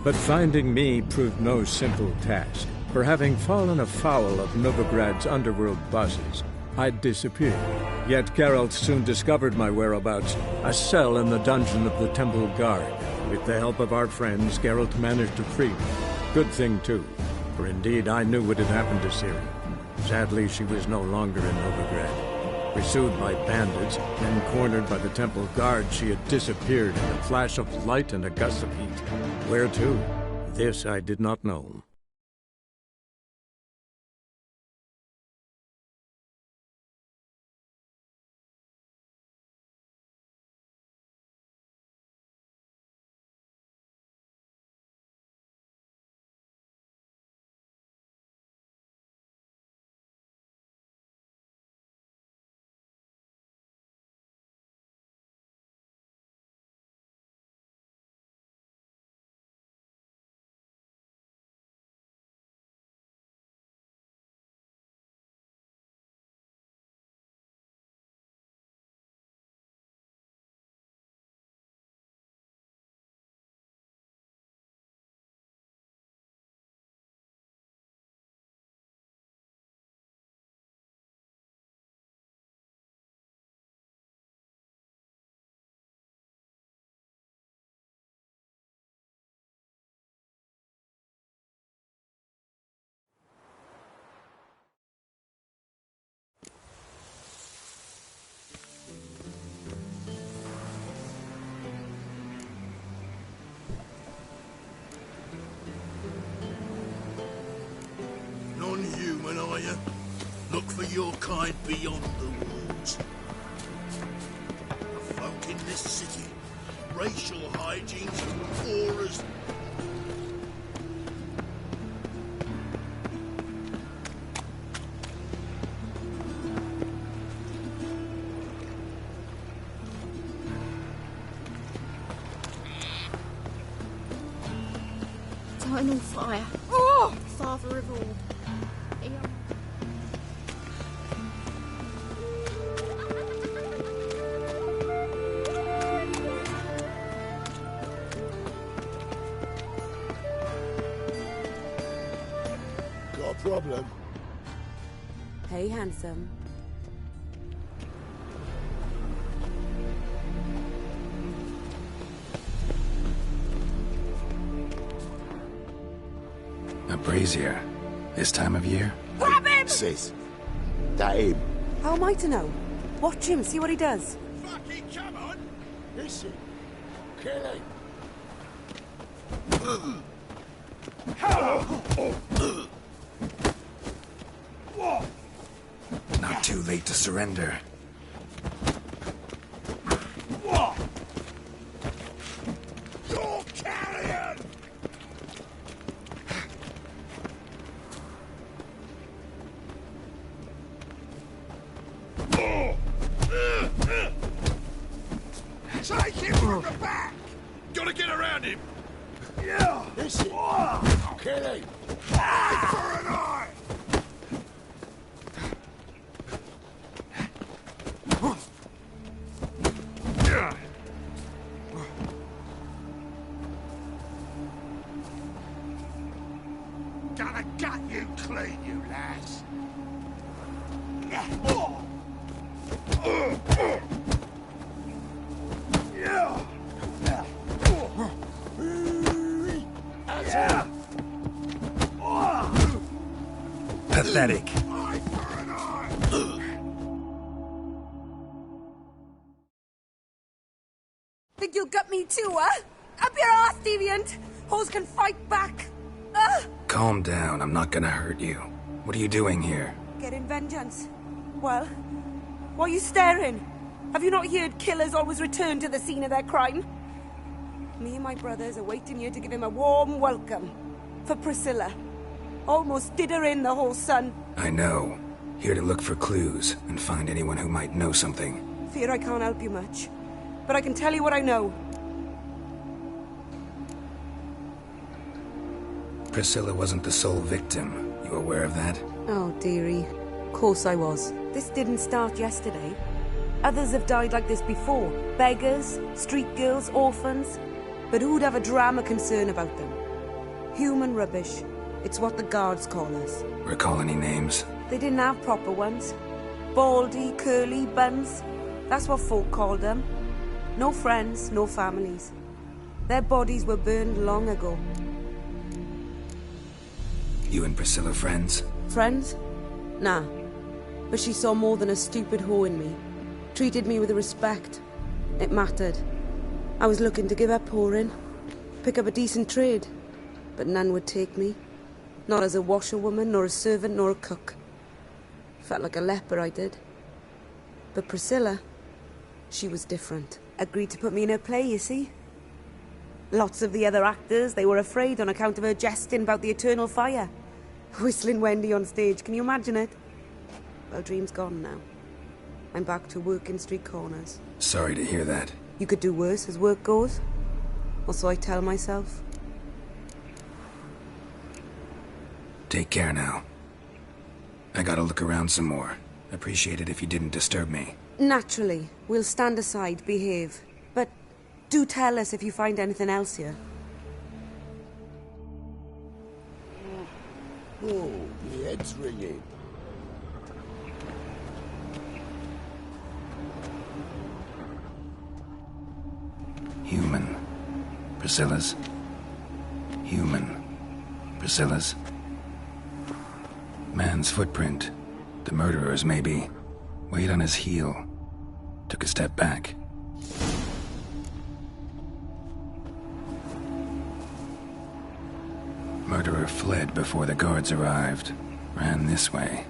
But finding me proved no simple task. For having fallen afoul of Novigrad's underworld bosses, I'd disappeared. Yet Geralt soon discovered my whereabouts, a cell in the dungeon of the Temple Guard. With the help of our friends, Geralt managed to free me. Good thing, too, for indeed I knew what had happened to Ciri. Sadly, she was no longer in Novigrad. Pursued by bandits, then cornered by the Temple Guard, she had disappeared in a flash of light and a gust of heat. Where to? This I did not know. Non-human, are you? Look for your kind beyond the walls. The folk in this city, racial hygienes and auras. Eternal fire. Oh, Father of all. Got a problem? Hey, handsome. A brazier. This time of year? Grab him! Sis, that him? How am I to know? Watch him, see what he does. Fucking come on! Listen, kill him. Not too late to surrender. You're carrion! Take him from the back! Gotta get around him! Yeah! Listen, kill him! Eye for an eye! Gonna gut you clean, you lass! Pathetic. Eye for an eye! Think you'll gut me too, huh? Up your ass, deviant! Hoes can fight back! Calm down, I'm not gonna hurt you. What are you doing here? Getting vengeance. Well, why are you staring? Have you not heard killers always return to the scene of their crime? Me and my brothers are waiting here to give him a warm welcome. For Priscilla. Almost did her in, the whole son. I know. Here to look for clues and find anyone who might know something. Fear I can't help you much. But I can tell you what I know. Priscilla wasn't the sole victim. You aware of that? Oh, dearie. Of course I was. This didn't start yesterday. Others have died like this before. Beggars, street girls, orphans. But who'd have a drama concern about them? Human rubbish. It's what the guards call us. Recall any names? They didn't have proper ones. Baldy, curly, buns. That's what folk called them. No friends, no families. Their bodies were burned long ago. You and Priscilla friends? Friends? Nah. But she saw more than a stupid hoe in me. Treated me with respect. It mattered. I was looking to give up whoring. Pick up a decent trade. But none would take me. Not as a washerwoman, nor a servant, nor a cook. Felt like a leper, I did. But Priscilla, she was different. Agreed to put me in her play, you see. Lots of the other actors, they were afraid on account of her jesting about the eternal fire. Whistling Wendy on stage, can you imagine it? Well, dream's gone now. I'm back to working street corners. Sorry to hear that. You could do worse as work goes. Or so I tell myself. Take care now. I gotta look around some more. Appreciate it if you didn't disturb me. Naturally. We'll stand aside, behave. But do tell us if you find anything else here. Oh, my head's ringing. Human. Priscilla's. Human. Priscilla's. Man's footprint. The murderer's, maybe. Weight on his heel. Took a step back. Murderer fled before the guards arrived. Ran this way.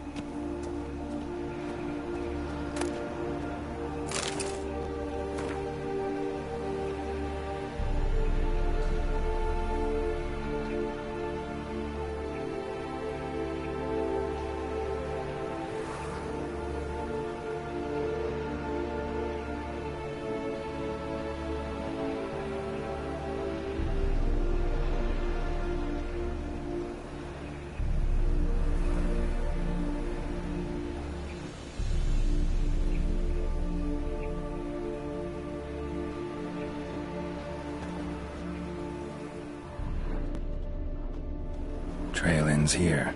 Trail ends here.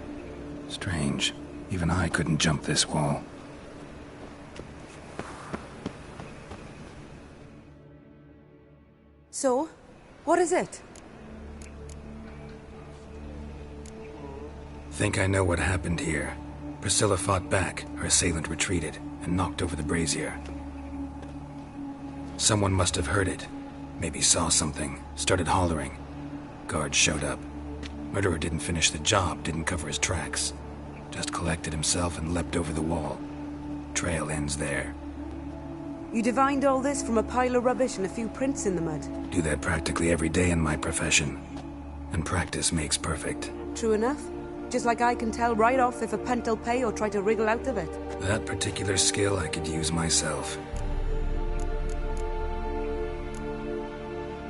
Strange. Even I couldn't jump this wall. So, what is it? Think I know what happened here. Priscilla fought back, her assailant retreated, and knocked over the brazier. Someone must have heard it. Maybe saw something, started hollering. Guards showed up. Murderer didn't finish the job, didn't cover his tracks. Just collected himself and leapt over the wall. Trail ends there. You divined all this from a pile of rubbish and a few prints in the mud. Do that practically every day in my profession. And practice makes perfect. True enough. Just like I can tell right off if a punt'll pay or try to wriggle out of it. That particular skill I could use myself.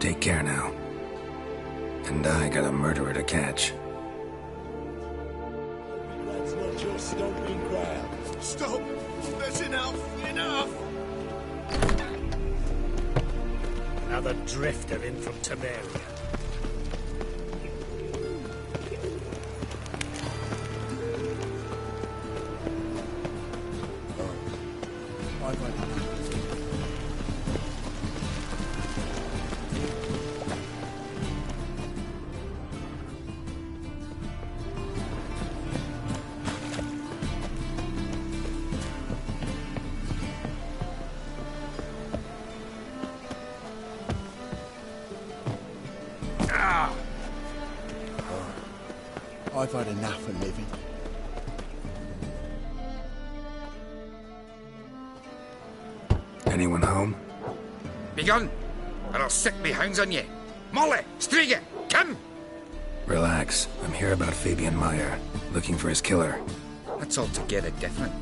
Take care now. And I got a murderer to catch. That's not your stomping ground. Stop! That's enough! Enough! Another drifter in from Temeria. I've had enough of living. Anyone home? Begone, or I'll sick me hounds on ye. Molly, Striga, come! Relax. I'm here about Fabian Meyer, looking for his killer. That's altogether different.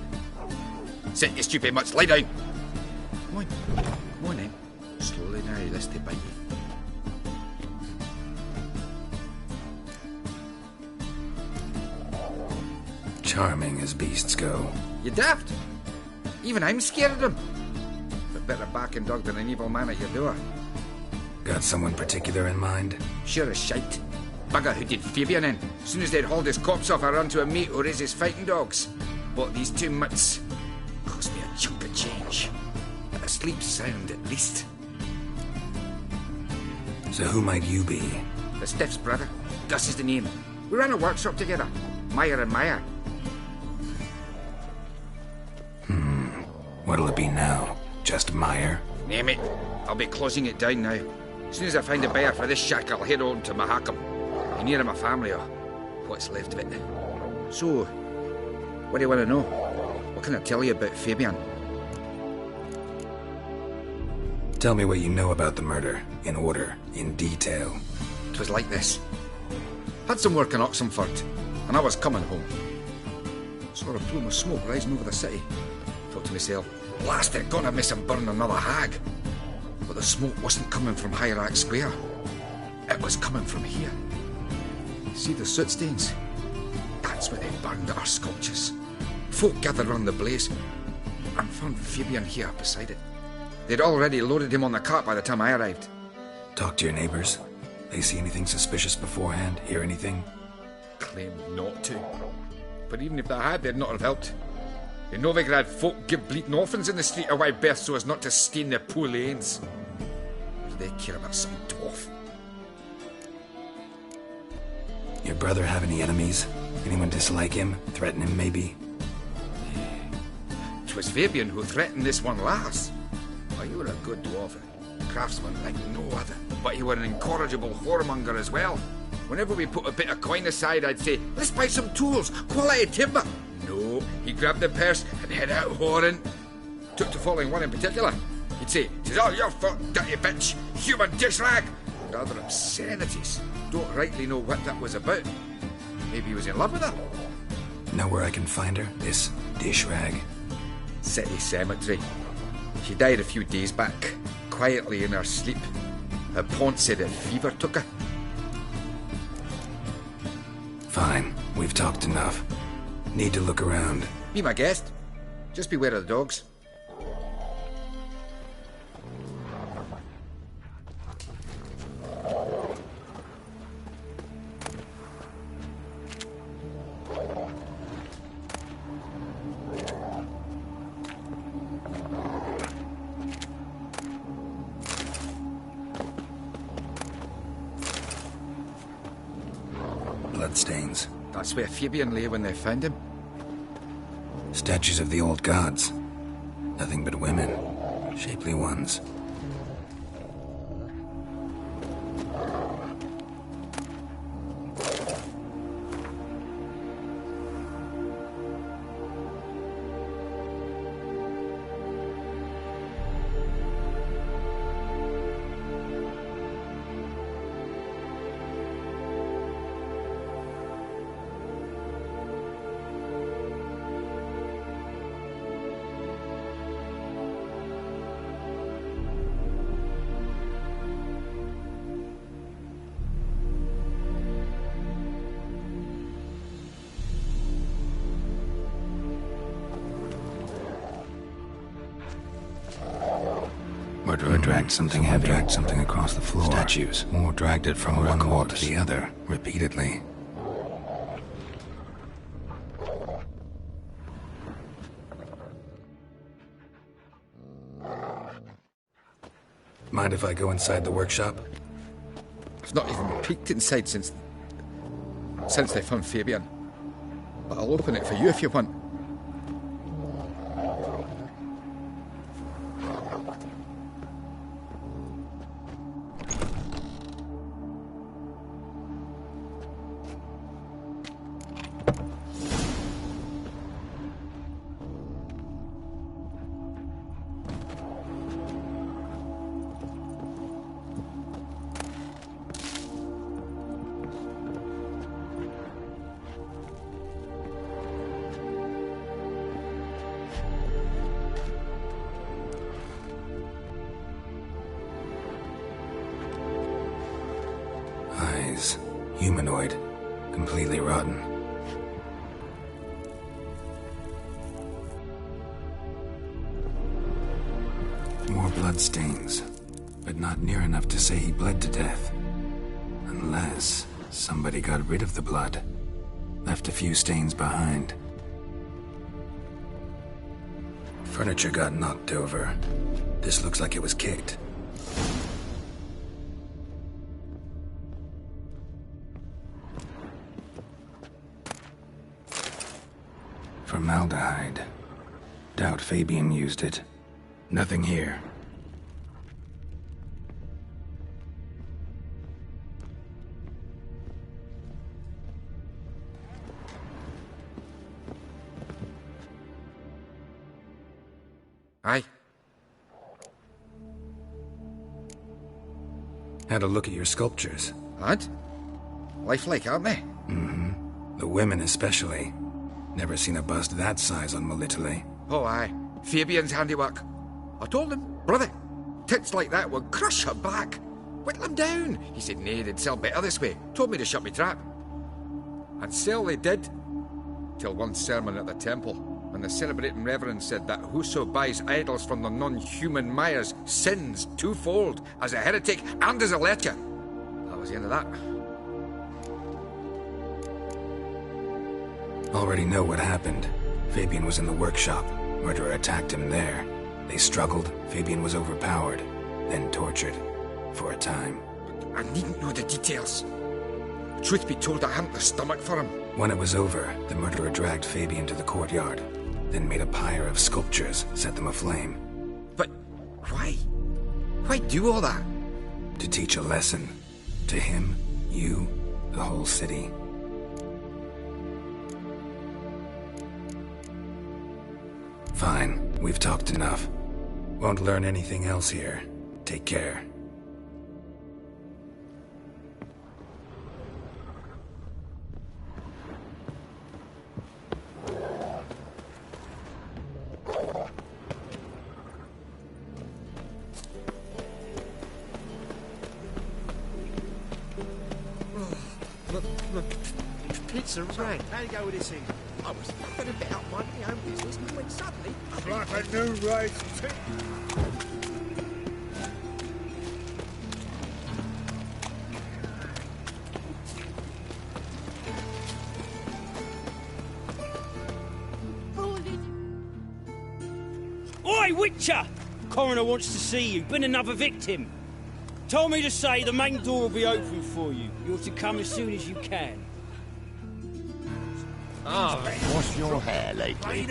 Sit, you stupid mutts, lie down. Come on, come on then. Slowly now, this to bite you. Charming as beasts go. You daft? Even I'm scared of them. But better barking dog than an evil man at your door. Got someone particular in mind? Sure as shite. bugger who did Fabian in. As soon as they'd hauled his corpse off, I ran to a mate who raised his fighting dogs. Bought these 2 mutts. Cost me a chunk of change. But a sleep sound, at least. So who might you be? The Stiff's brother. Gus is the name. We ran a workshop together. Meyer and Meyer. What'll it be now? Just Meyer? Name it. I'll be closing it down now. As soon as I find a buyer for this shack, I'll head on to Mahakam. Be near my family, or what's left of it. So, what do you want to know? What can I tell you about Fabian? Tell me what you know about the murder, in order, in detail. It was like this. Had some work in Oxenford, and I was coming home. Saw a plume of smoke rising over the city. Thought to myself, blast it, gonna miss him burn another hag. But the smoke wasn't coming from Hierarch Square. It was coming from here. See the soot stains? That's where they burned our sculptures. Folk gathered round the blaze and found Fabian here beside it. They'd already loaded him on the cart by the time I arrived. Talk to your neighbors. They see anything suspicious beforehand? Hear anything? Claimed not to. But even if they had, they'd not have helped. In Novigrad, folk give bleating orphans in the street a wide berth so as not to stain their poor lanes. What do they care about some dwarf? Your brother have any enemies? Anyone dislike him? Threaten him, maybe? 'Twas Fabian who threatened this one last. Oh, you were a good dwarf, a craftsman like no other. But you were an incorrigible whoremonger as well. Whenever we put a bit of coin aside, I'd say, let's buy some tools, quality timber. No, he grabbed the purse and head out whoring. Took to following one in particular. He'd say, "'Tis all your fault, dirty bitch, human dish rag." And other obscenities. Don't rightly know what that was about. Maybe he was in love with her. Know where I can find her? This dish rag? City cemetery. She died a few days back, quietly in her sleep. Her pont said a fever took her. Fine, we've talked enough. Need to look around. Be my guest. Just beware of the dogs. Bloodstains. That's where Fabian lay when they found him. Statues of the old gods. Nothing but women. Shapely ones. Murderer dragged something heavy. Dragged something across the floor. Statues. Or dragged it from one wall to the other, repeatedly. Mind if I go inside the workshop? I've not even peeked inside since they found Fabian. But I'll open it for you if you want. Eyes. Humanoid. Completely rotten. More bloodstains. But not near enough to say he bled to death. Unless... Somebody got rid of the blood. Left a few stains behind. Furniture got knocked over. This looks like it was kicked. Formaldehyde. Doubt Fabian used it. Nothing here. Aye. Had a look at your sculptures. Had? Lifelike, aren't they? Mm-hmm. The women especially. Never seen a bust that size on Melitele. Oh, aye. Fabian's handiwork. I told him, brother, tits like that would crush her back. Whittle him down. He said, nay, they'd sell better this way. Told me to shut me trap. And sell they did. Till one sermon at the temple, when the celebrating reverend said that whoso buys idols from the non-human Myers sins twofold, as a heretic and as a lecher. That was the end of that. Already know what happened. Fabian was in the workshop. Murderer attacked him there. They struggled. Fabian was overpowered, then tortured. For a time. I needn't know the details. Truth be told, I hadn't the stomach for him. When it was over, the murderer dragged Fabian to the courtyard, then made a pyre of sculptures, set them aflame. But why? Why do all that? To teach a lesson. To him, you, the whole city. Fine, we've talked enough. Won't learn anything else here. Take care. Pizza, right? How do you go with this thing? I was having a bit out my own business, and when suddenly... It's like a new race. Oi, Witcher! Coroner wants to see you. Been another victim. Told me to say the main door will be open for you. You're to come as soon as you can. Wash your hair lately.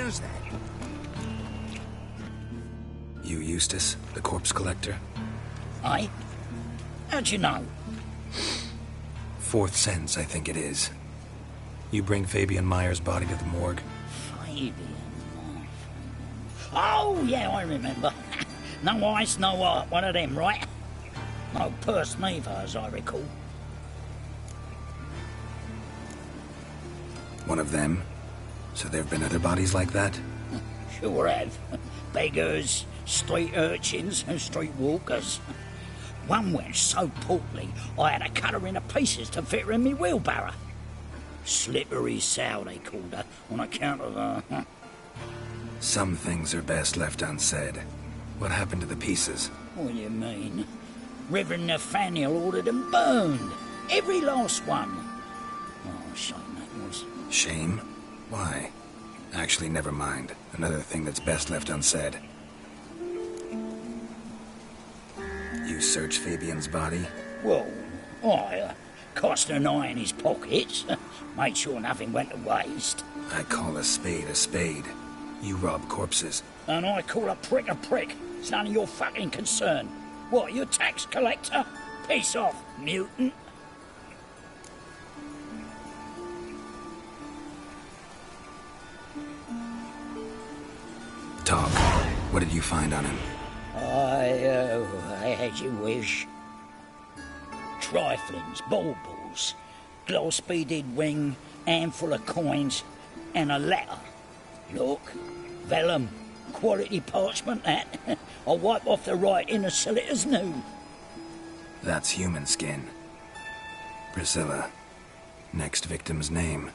You Eustace, the corpse collector? Aye? How'd you know? Fourth sense, I think it is. You bring Fabian Myers' body to the morgue? Fabian. Oh, yeah, I remember. No eyes, no heart, one of them, right? No purse neither, as I recall. One of them? So there have been other bodies like that? Sure have. Beggars, street urchins, and street walkers. One went so portly, I had to cut her into pieces to fit her in me wheelbarrow. Slippery sow, they called her, on account of her. Some things are best left unsaid. What happened to the pieces? What do you mean? Reverend Nathaniel ordered them burned. Every last one. Oh, shame that was. Shame? Why? Actually, never mind. Another thing that's best left unsaid. You search Fabian's body? Well, I cast an eye in his pockets. Made sure nothing went to waste. I call a spade a spade. You rob corpses. And I call a prick a prick. It's none of your fucking concern. What, you tax collector? Piss off, mutant. Talk. What did you find on him? As you wish. Triflings, baubles, gloss-beaded ring, handful of coins, and a letter. Look, vellum, quality parchment, that. I'll wipe off the writing and sell it as new. That's human skin. Priscilla. Next victim's name.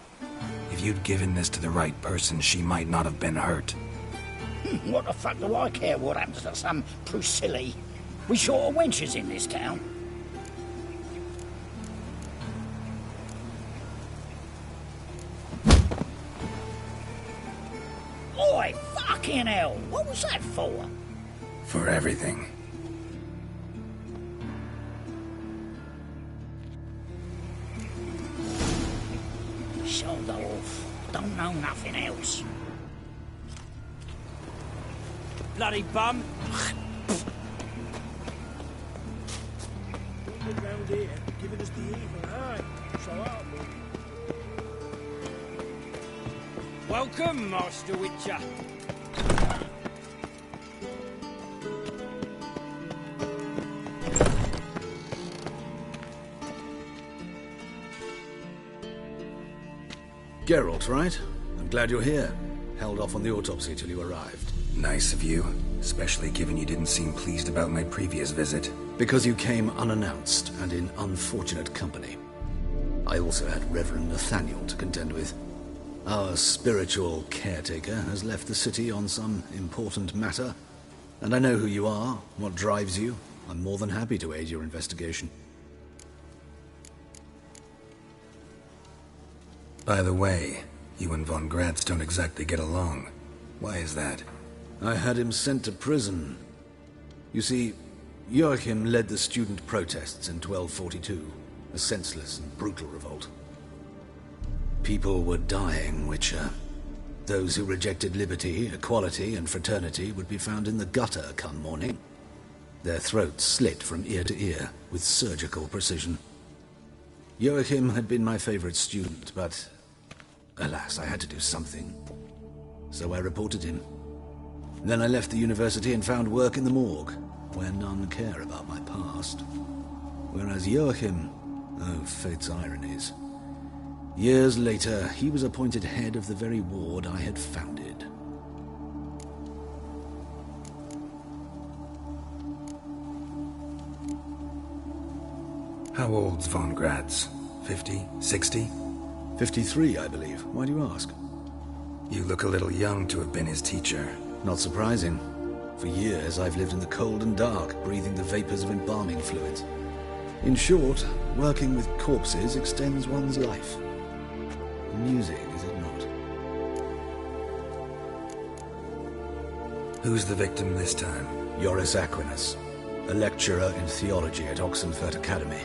If you'd given this to the right person, she might not have been hurt. What the fuck do I care what happens to some Priscilla? We short of wenches in this town. What's that for? For everything. Sold off. Don't know nothing else. Bloody bum. People round here giving us the evil eye. So I'll be. Welcome, Master Witcher. Geralt, right? I'm glad you're here. Held off on the autopsy till you arrived. Nice of you, especially given you didn't seem pleased about my previous visit. Because you came unannounced and in unfortunate company. I also had Reverend Nathaniel to contend with. Our spiritual caretaker has left the city on some important matter, and I know who you are, what drives you. I'm more than happy to aid your investigation. By the way, you and von Gratz don't exactly get along. Why is that? I had him sent to prison. You see, Joachim led the student protests in 1242, a senseless and brutal revolt. People were dying, Witcher. Those who rejected liberty, equality, and fraternity would be found in the gutter come morning. Their throats slit from ear to ear with surgical precision. Joachim had been my favorite student, but alas, I had to do something. So I reported him. Then I left the university and found work in the morgue, where none care about my past. Whereas Joachim, oh, fate's ironies. Years later, he was appointed head of the very ward I had founded. How old's von Gratz? 50? 60? 53, I believe. Why do you ask? You look a little young to have been his teacher. Not surprising. For years, I've lived in the cold and dark, breathing the vapors of embalming fluids. In short, working with corpses extends one's life. Music, is it not? Who's the victim this time? Joris Aquinas, a lecturer in theology at Oxenfurt Academy.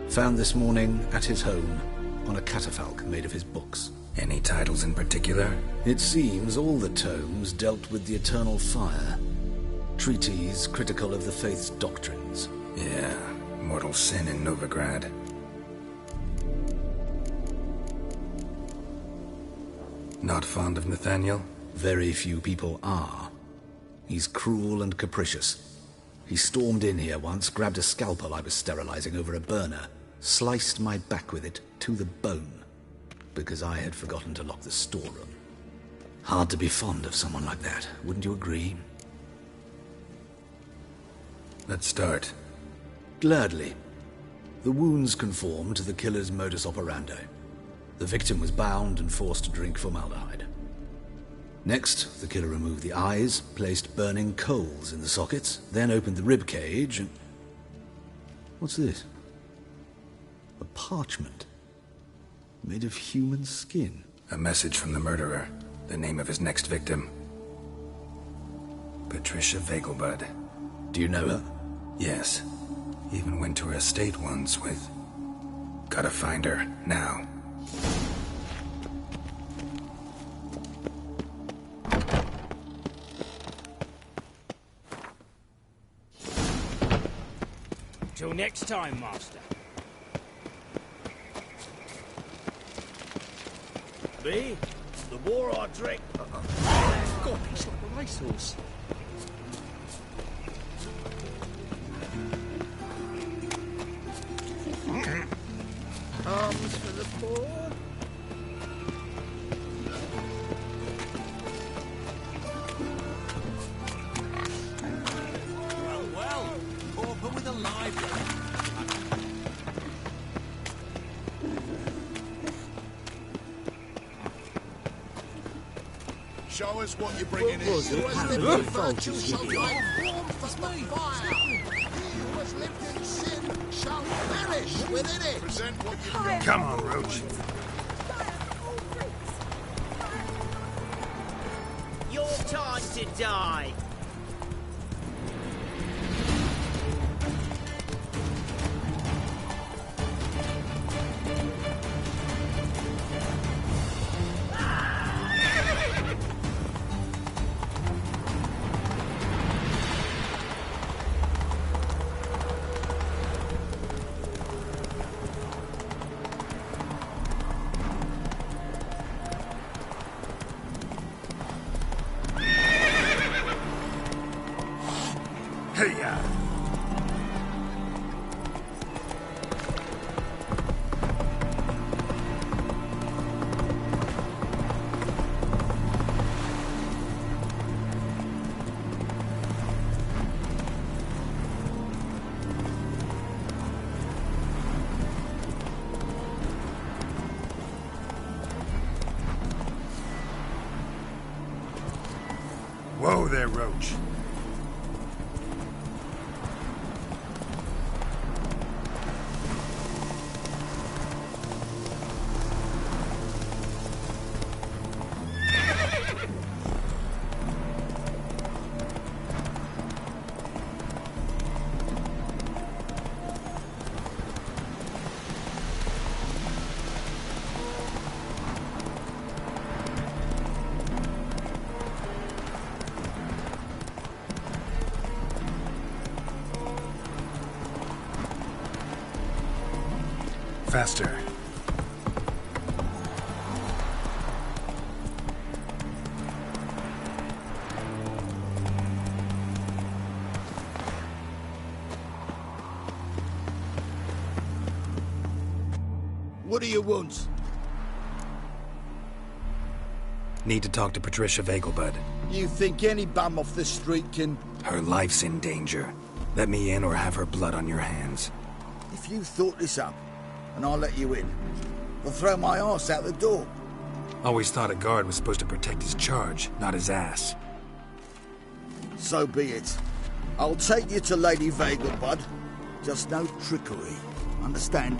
Found this morning at his home on a catafalque made of his books. Any titles in particular? It seems all the tomes dealt with the eternal fire. Treatises critical of the faith's doctrines. Yeah, mortal sin in Novigrad. Not fond of Nathaniel? Very few people are. He's cruel and capricious. He stormed in here once, grabbed a scalpel I was sterilizing over a burner, sliced my back with it to the bone, because I had forgotten to lock the storeroom. Hard to be fond of someone like that, wouldn't you agree? Let's start. Gladly. The wounds conform to the killer's modus operandi. The victim was bound and forced to drink formaldehyde. Next, the killer removed the eyes, placed burning coals in the sockets, then opened the rib cage and... What's this? A parchment. Made of human skin. A message from the murderer. The name of his next victim. Patricia Vegelbud. Do you know her? Yes. Even went to her estate once with... Gotta find her, now. Till next time, Master. Me? The more I drink... God, he's like a racehorse. Arms for the poor. Well, Corporal with a library. Show us what you're bringing in. Was it? Who has lived Huh? in virtue shall find warmth as the fire. He who has lived in sin shall perish within it. Present what you've got. Come on, Roach. Your time to die. Whoa there, Roach. Faster. What do you want? Need to talk to Patricia Vegelbud. You think any bum off the street can... Her life's in danger. Let me in or have her blood on your hands. If you thought this up, and I'll let you in, I'll throw my ass out the door. Always thought a guard was supposed to protect his charge, not his ass. So be it. I'll take you to Lady Vegelbud. Just no trickery. Understand?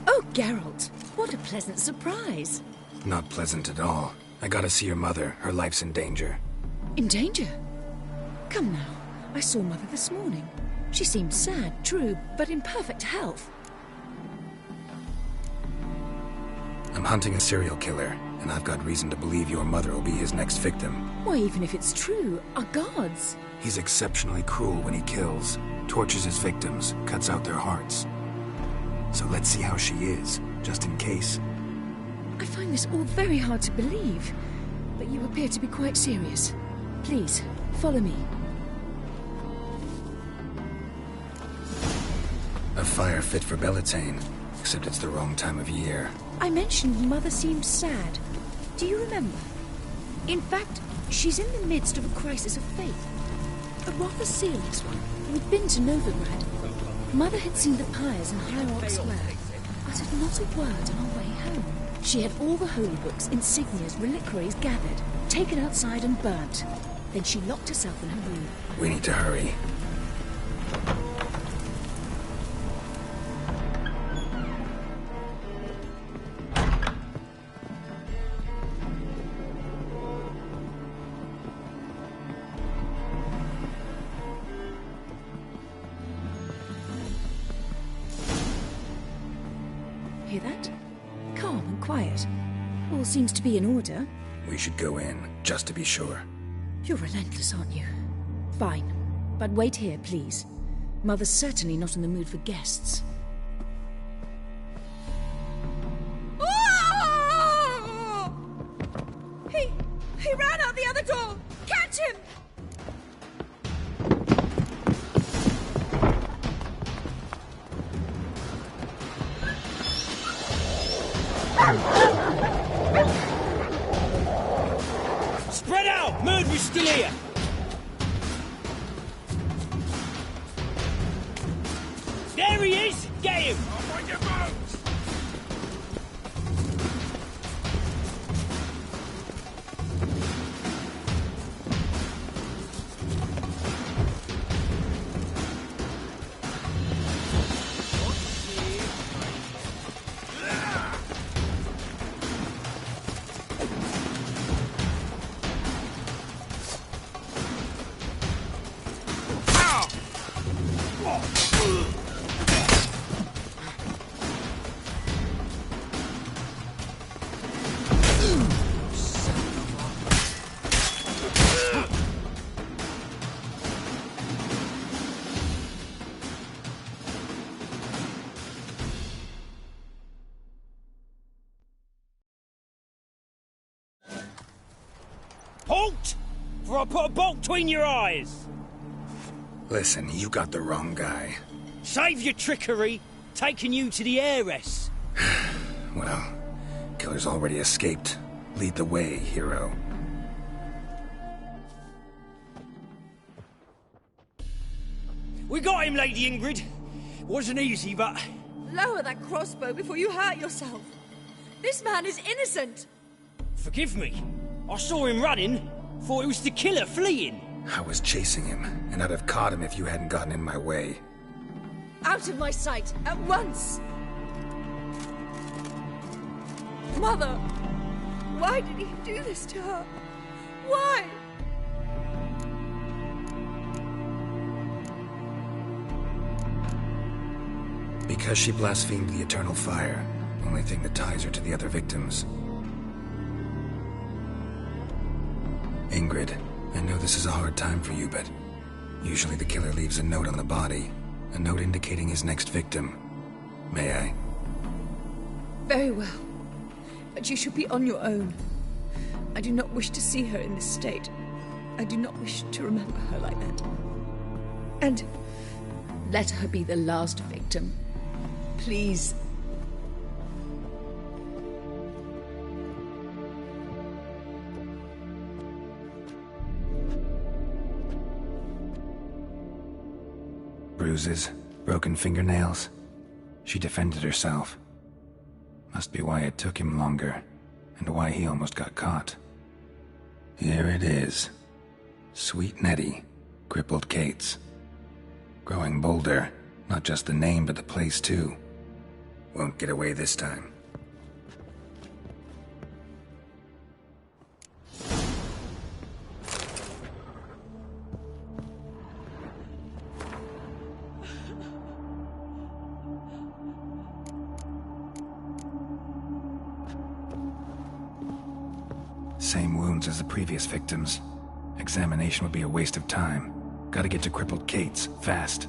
Oh, Geralt, what a pleasant surprise. Not pleasant at all. I gotta see your mother. Her life's in danger. In danger? Come now. I saw Mother this morning. She seemed sad, true, but in perfect health. I'm hunting a serial killer, and I've got reason to believe your mother will be his next victim. Why, even if it's true, our guards... He's exceptionally cruel when he kills, tortures his victims, cuts out their hearts. So let's see how she is, just in case. I find this all very hard to believe, but you appear to be quite serious. Please, follow me. A fire fit for Bellatane, except it's the wrong time of year. I mentioned Mother seemed sad. Do you remember? In fact, she's in the midst of a crisis of faith. A rather serious one. We'd been to Novigrad. Mother had seen the pyres in Hierarch Square, uttered not a word on our way home. She had all the holy books, insignias, reliquaries gathered, taken outside and burnt. Then she locked herself in her room. We need to hurry. Hear that? Calm and quiet. All seems to be in order. We should go in, just to be sure. You're relentless, aren't you? Fine. But wait here, please. Mother's certainly not in the mood for guests. Oh! He ran out the other door! Catch him! Spread out! Murderer's still here! There he is! Get him! On your boat! Halt! For I put a bolt between your eyes! Listen, you got the wrong guy. Save your trickery, taking you to the heiress. Well, killer's already escaped. Lead the way, hero. We got him, Lady Ingrid. Wasn't easy, but... Lower that crossbow before you hurt yourself. This man is innocent. Forgive me. I saw him running. Thought it was the killer fleeing. I was chasing him, and I'd have caught him if you hadn't gotten in my way. Out of my sight, at once! Mother! Why did he do this to her? Why? Because she blasphemed the eternal fire. Only thing that ties her to the other victims. Ingrid, I know this is a hard time for you, but usually the killer leaves a note on the body. A note indicating his next victim. May I? Very well. But you should be on your own. I do not wish to see her in this state. I do not wish to remember her like that. And let her be the last victim. Please. Bruises, broken fingernails. She defended herself. Must be why it took him longer, and why he almost got caught. Here it is. Sweet Nettie, crippled Kate's. Growing bolder, not just the name but the place too. Won't get away this time. Same wounds as the previous victims. Examination would be a waste of time. Gotta get to crippled Kate's, fast.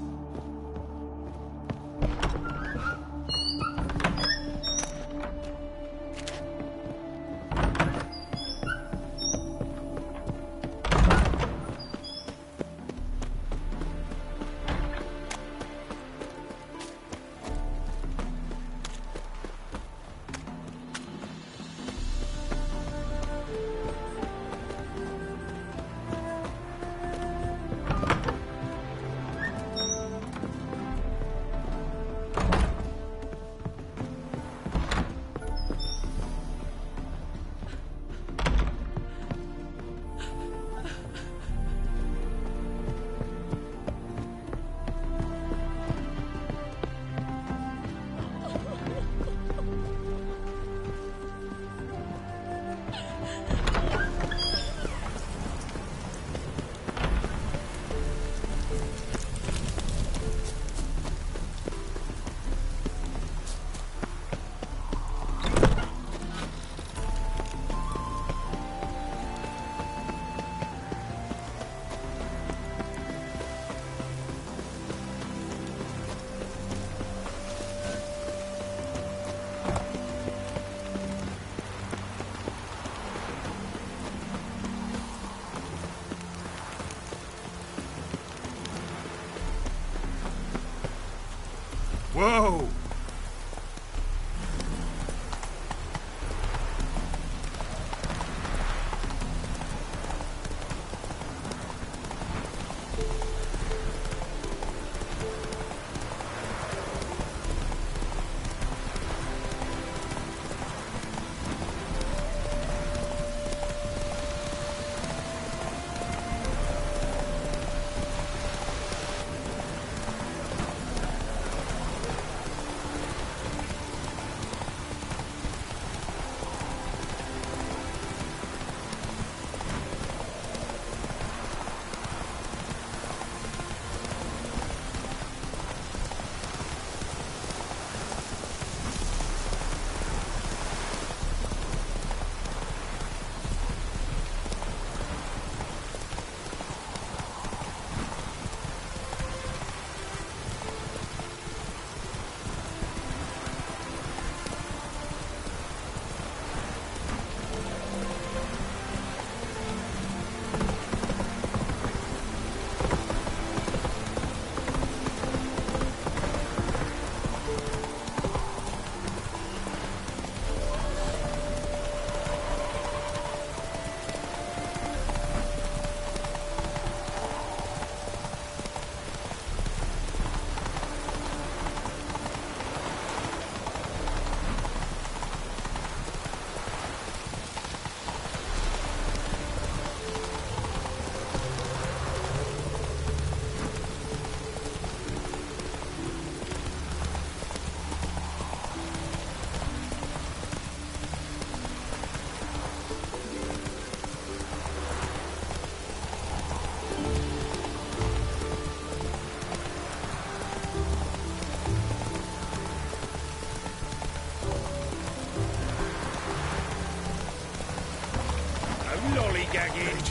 lollygagging.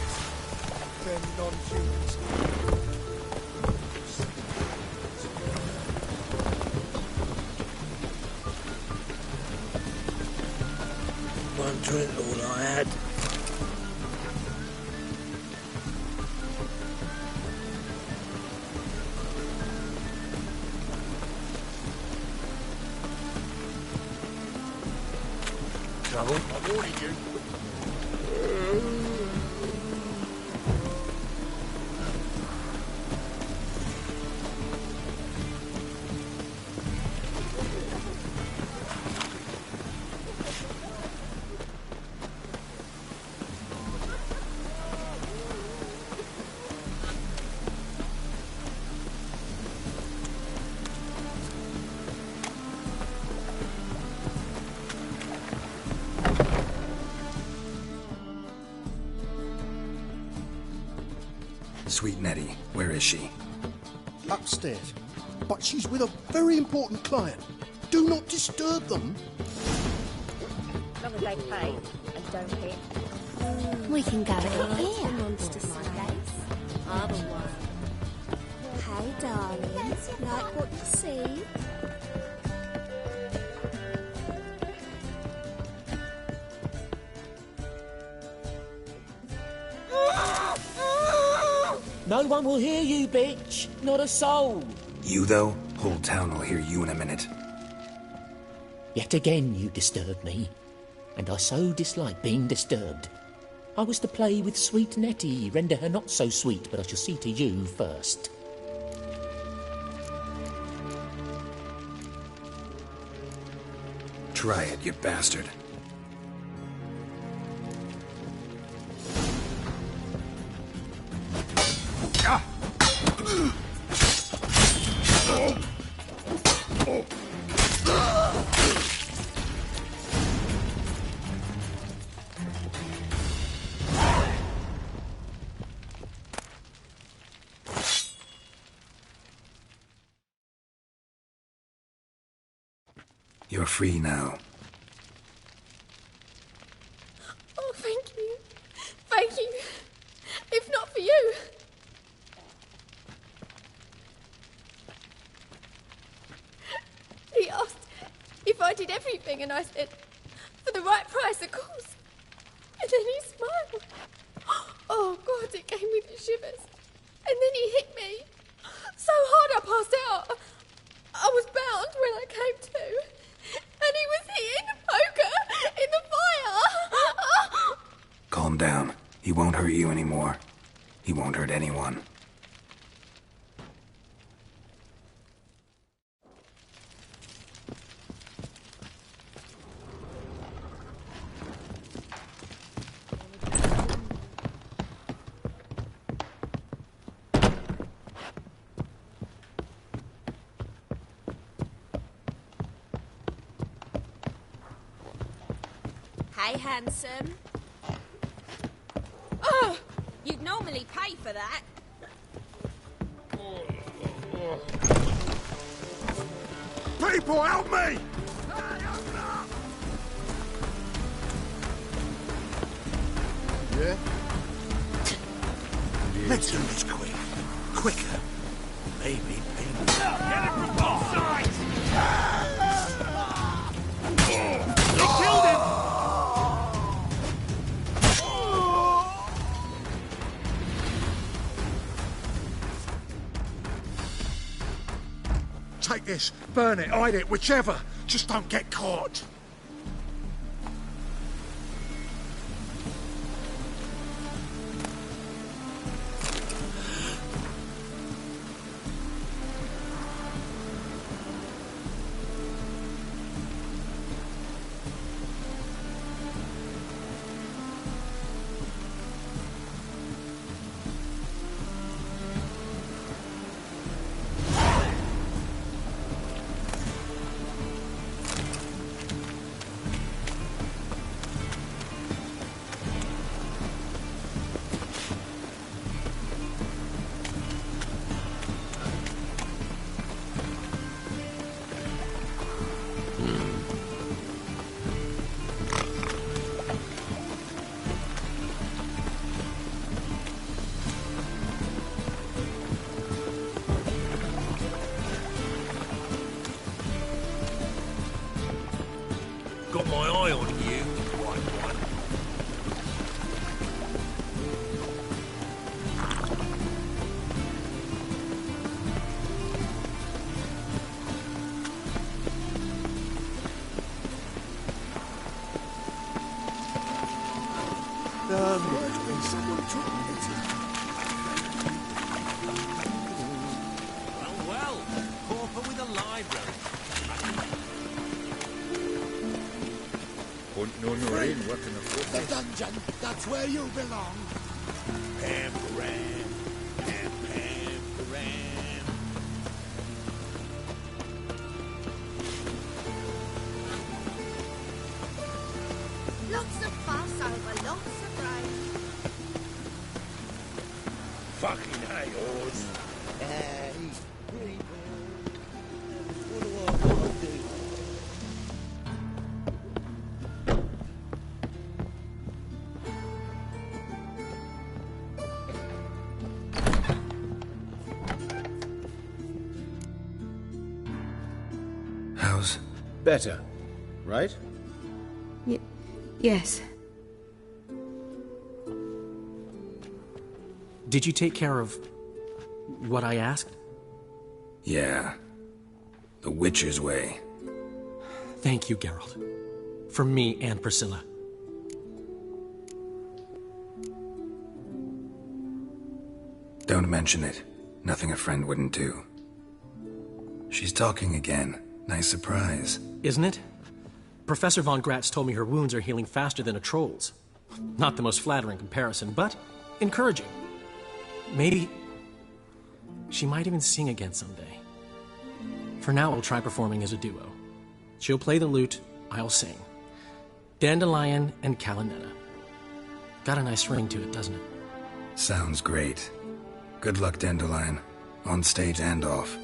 Them non-humans. One drink all I had. Trouble? I've warned you. Sweet Nettie, where is she? Upstairs. But she's with a very important client. Do not disturb them. As long as they pay and don't hit. We can go in here. Monster place. Otherwise. Hey, darling. Like what you see? No one will hear you, bitch. Not a soul. You, though? Whole town will hear you in a minute. Yet again you disturb me, and I so dislike being disturbed. I was to play with sweet Nettie, render her not so sweet, but I shall see to you first. Try it, you bastard. You're free now. Oh, thank you. Thank you. If not for you. He asked if I did everything, and I said, for the right price, of course. And then he smiled. Oh, God, it gave me the shivers. And then he hit me so hard I passed out. I was bound when I came to. And he was hitting the poker in the fire. Calm down. He won't hurt you anymore. He won't hurt anyone. Hey, handsome. Oh, you'd normally pay for that. People, help me! Yeah? Let's do this quick. Quicker. Maybe. Get it from both sides! They killed him! Take this, burn it, hide it, whichever. Just don't get caught. Someone took me into... Well, pauper with a library. Pointing on your own work in the The fortress. dungeon, that's where you belong. Pam, Ram. Pam, Pam, Ram. Lots of fuss over lots of rain. Fucking hey, Oz. He's pretty What do I want to do? How's... Better, right? Yes. Did you take care of what I asked? Yeah. The Witcher's way. Thank you, Geralt. For me and Priscilla. Don't mention it. Nothing a friend wouldn't do. She's talking again. Nice surprise. Isn't it? Professor von Gratz told me her wounds are healing faster than a troll's. Not the most flattering comparison, but encouraging. Maybe she might even sing again someday. For now, we'll try performing as a duo. She'll play the lute, I'll sing. Dandelion and Calinetta. Got a nice ring to it, doesn't it? Sounds great. Good luck, Dandelion. On stage and off.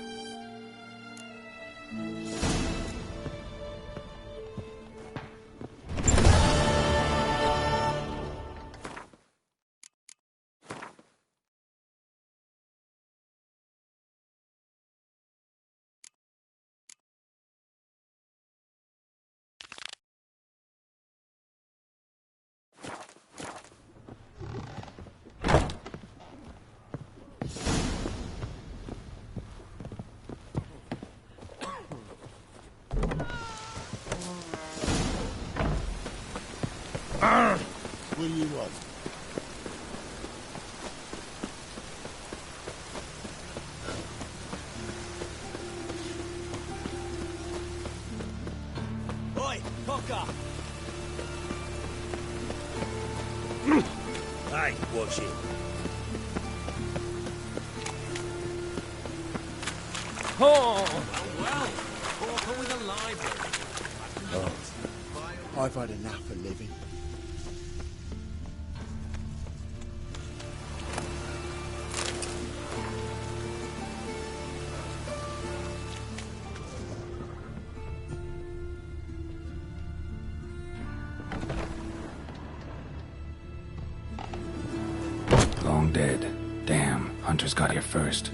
What do you want? Oi, Cocker! Hey, watch it. Oh! Well, pauper with a library. Oh, I've had enough of living. Long dead. Damn, Hunter's got here first.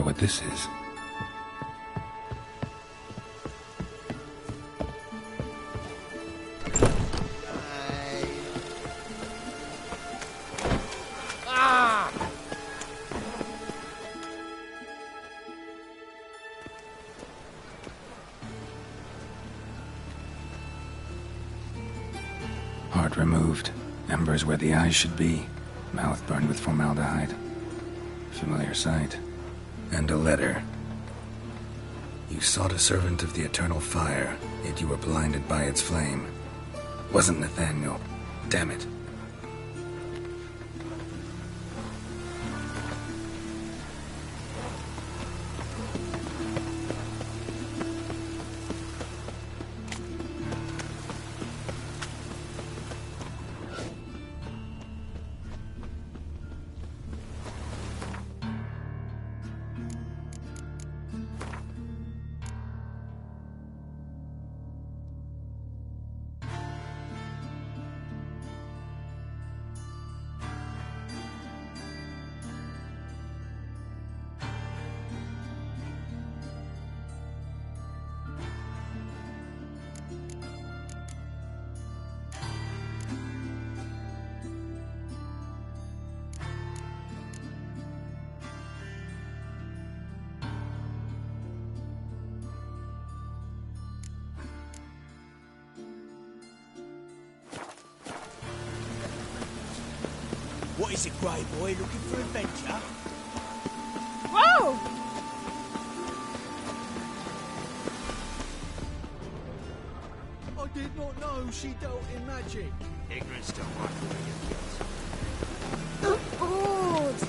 Wonder what this is. Heart removed, embers where the eyes should be, mouth burned with formaldehyde. Familiar sight. And a letter. You sought a servant of the eternal fire, yet you were blinded by its flame. Wasn't Nathaniel. Damn it. What is it, Grey Boy? Looking for adventure? Whoa! I did not know she dealt in magic. Ignorance don't work for you, kids. Bored.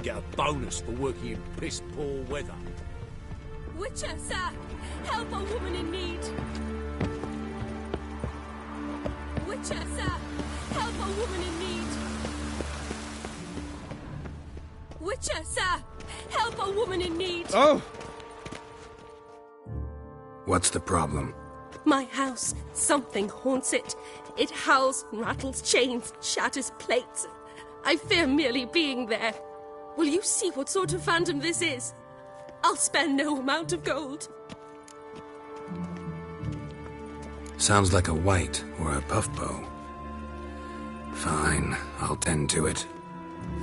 Get a bonus for working in piss-poor weather. Witcher, sir! Help a woman in need! Witcher, sir! Help a woman in need! Witcher, sir! Help a woman in need! Oh! What's the problem? My house. Something haunts it. It howls, rattles chains, shatters plates. I fear merely being there. Will you see what sort of phantom this is? I'll spare no amount of gold. Sounds like a white or a puffbow. Fine, I'll tend to it.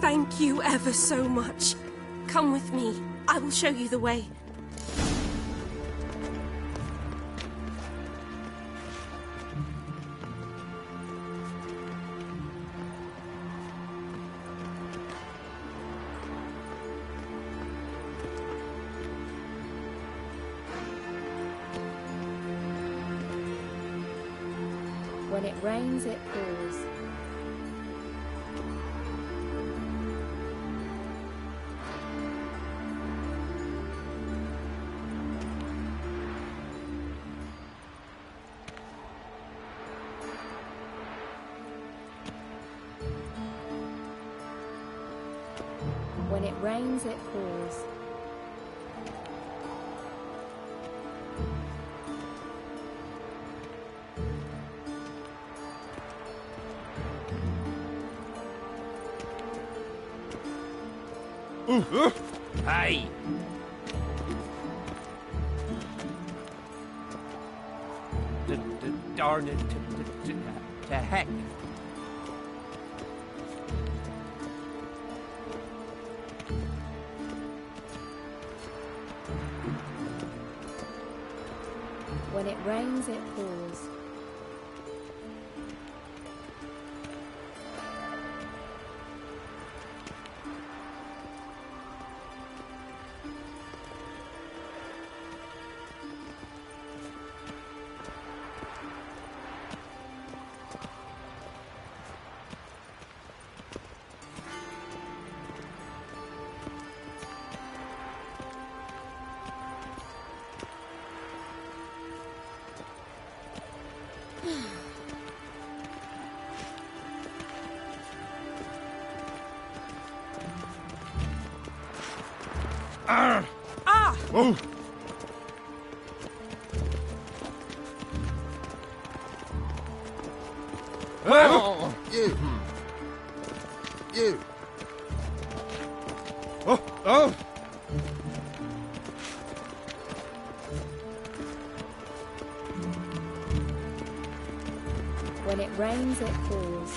Thank you ever so much. Come with me. I will show you the way. When it rains, it pours. When it rains, it pours. Hey! Darn it, to heck. When it rains, it pours. Oh, you. You. Oh! When it rains, it pours.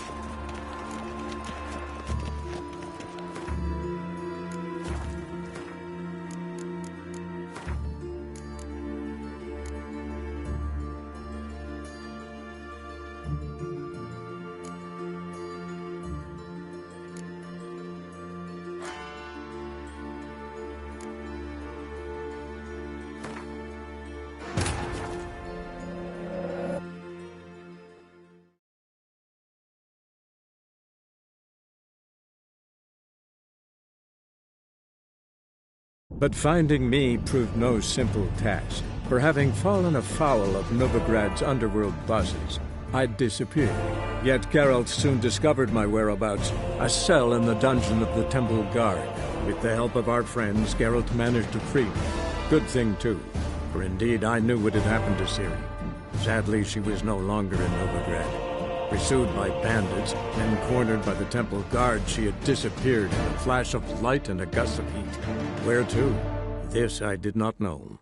But finding me proved no simple task. For having fallen afoul of Novigrad's underworld bosses, I'd disappeared. Yet Geralt soon discovered my whereabouts, a cell in the dungeon of the Temple Guard. With the help of our friends, Geralt managed to free me. Good thing, too, for indeed I knew what had happened to Ciri. Sadly, she was no longer in Novigrad. Pursued by bandits, then cornered by the Temple Guard, she had disappeared in a flash of light and a gust of heat. Where to? This I did not know.